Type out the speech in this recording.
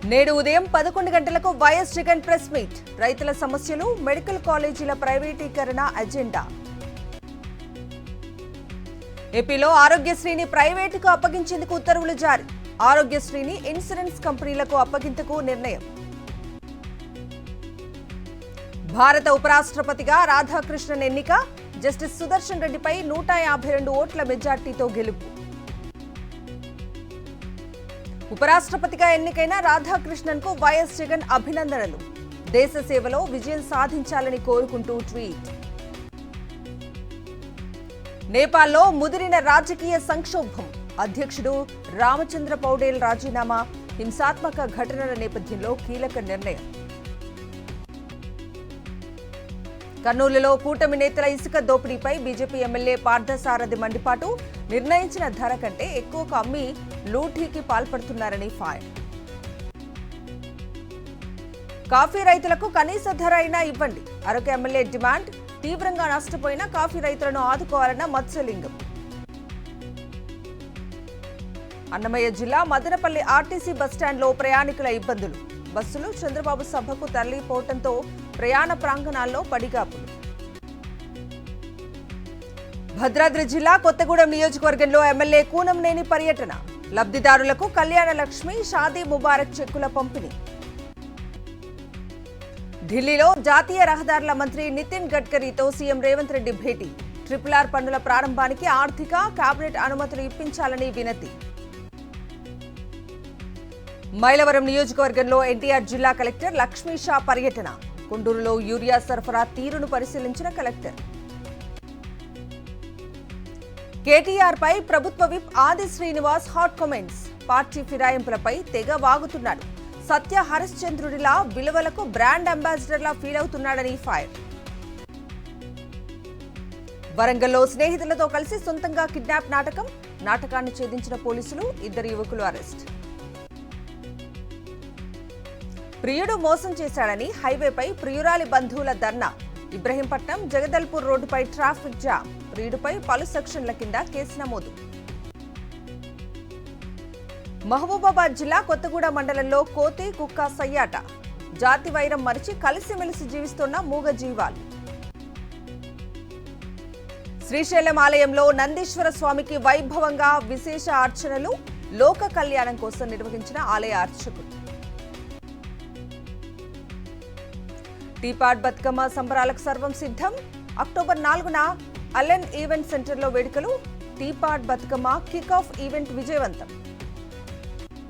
నేడు ఉదయం 11 గంటలకు వైఎస్ జగన్ ప్రెస్ మీట్. రైతుల సమస్యలు, మెడికల్ కాలేజీల ప్రైవేటీకరణ అజెండా. ఏపీలో ఆరోగ్యశ్రీని ప్రైవేటుకు అప్పగించేందుకు ఉత్తర్వులు జారీ. ఆరోగ్యశ్రీని ఇన్సూరెన్స్ కంపెనీలకు అప్పగింతకు నిర్ణయం. భారత ఉపరాష్ట్రపతిగా రాధాకృష్ణన్ ఎన్నిక. జస్టిస్ సుదర్శన్ రెడ్డిపై 152 ఓట్ల మెజార్టీతో గెలుపు. ఉపరాష్ట్రపతిగా ఎన్నికైన రాధాకృష్ణన్ కు వైఎస్ జగన్ అభినందనలు. దేశ సేవలో విజయం సాధించాలని కోరుకుంటూ ట్వీట్. నేపాల్లో ముదిరిన రాజకీయ సంక్షోభం. అధ్యక్షుడు రామచంద్ర పౌడేల్ రాజీనామా. హింసాత్మక ఘటనల నేపథ్యంలో కీలక నిర్ణయం. కర్నూలులో కూటమి నేతల ఇసుక దోపిడీపై బీజేపీ ఎమ్మెల్యే పార్థసారథి మండిపాటు. నిర్ణయించిన ధర కంటే ఎక్కువకు అమ్మి లూటీకి పాల్పడుతున్నారని ఫైర్. కాఫీ రైతులకు కనీస ధర అయినా ఇవ్వండి. Araku MLA demand. తీవ్రంగా నష్టపోయిన కాఫీ రైతులను ఆదుకోవాలన్న మత్స్యలింగం. అన్నమయ్య జిల్లా మదనపల్లి ఆర్టీసీ బస్టాండ్లో ప్రయాణికుల ఇబ్బందులు. బస్సులు చంద్రబాబు సభకు తరలిపోవడంతో ప్రయాణ ప్రాంగణాల్లో పడిగాపులు. భద్రాద్రి జిల్లా కొత్తగూడెం నియోజకవర్గంలో ఎమ్మెల్యే కూనంనేని పర్యటన. లబ్ధిదారులకు కళ్యాణ లక్ష్మి, షాదీ ముబారక్ చెక్కుల పంపిణీ. ఢిల్లీలో జాతీయ రహదారుల మంత్రి నితిన్ గడ్కరీతో సీఎం రేవంత్ రెడ్డి భేటీ. RRR పన్నుల ప్రారంభానికి ఆర్థిక, కేబినెట్ అనుమతులు ఇప్పించాలని వినతి. మైలవరం నియోజకవర్గంలో ఎన్టీఆర్ జిల్లా కలెక్టర్ లక్ష్మీ షా పర్యటన. కొండూరులో యూరియా సరఫరా తీరును పరిశీలించిన కలెక్టర్. కేటీఆర్ పై ప్రభుత్వ విప్ ఆది శ్రీనివాస్ హాట్ కామెంట్స్. పార్టీ ఫిరాయింపులపై తెగ వాగుతున్నాడు. సత్య హరిశ్చంద్రుడిలా విలువలకు బ్రాండ్ అంబాసిడర్లా ఫీల్ అవుతున్నాడని ఫైర్. వరంగల్లో స్నేహితులతో కలిసి సొంతంగా కిడ్నాప్ నాటకం. నాటకాన్ని ఛేదించిన పోలీసులు. 2 యువకులు అరెస్ట్. ప్రియుడు మోసం చేశాడని హైవేపై ప్రియురాలి బంధువుల ధర్నా. ఇబ్రహీంపట్నం జగదల్పూర్ రోడ్డుపై ట్రాఫిక్ జామ్. ప్రియుడిపై పలు సెక్షన్ల కింద కేసు నమోదు. మహబూబాబాద్ జిల్లా కొత్తగూడ మండలంలో కోతి, కుక్క సయ్యాట. జాతి వైరం మరిచి కలిసిమెలిసి జీవిస్తున్న మూగ జీవాలు. శ్రీశైలం ఆలయంలో నందీశ్వర స్వామికి వైభవంగా విశేష అర్చనలు. లోక కళ్యాణం కోసం నిర్వహించిన ఆలయ అర్చకులు. టీపాడ్ బతుకమ్మ సంబరాలకు సర్వం సిద్ధం. అక్టోబర్ 4న అలెన్ ఈవెంట్ సెంటర్లో వేడుకలు. టీపాడ్ బతుకమ్మ కిక్ ఆఫ్ ఈవెంట్ విజయవంతం.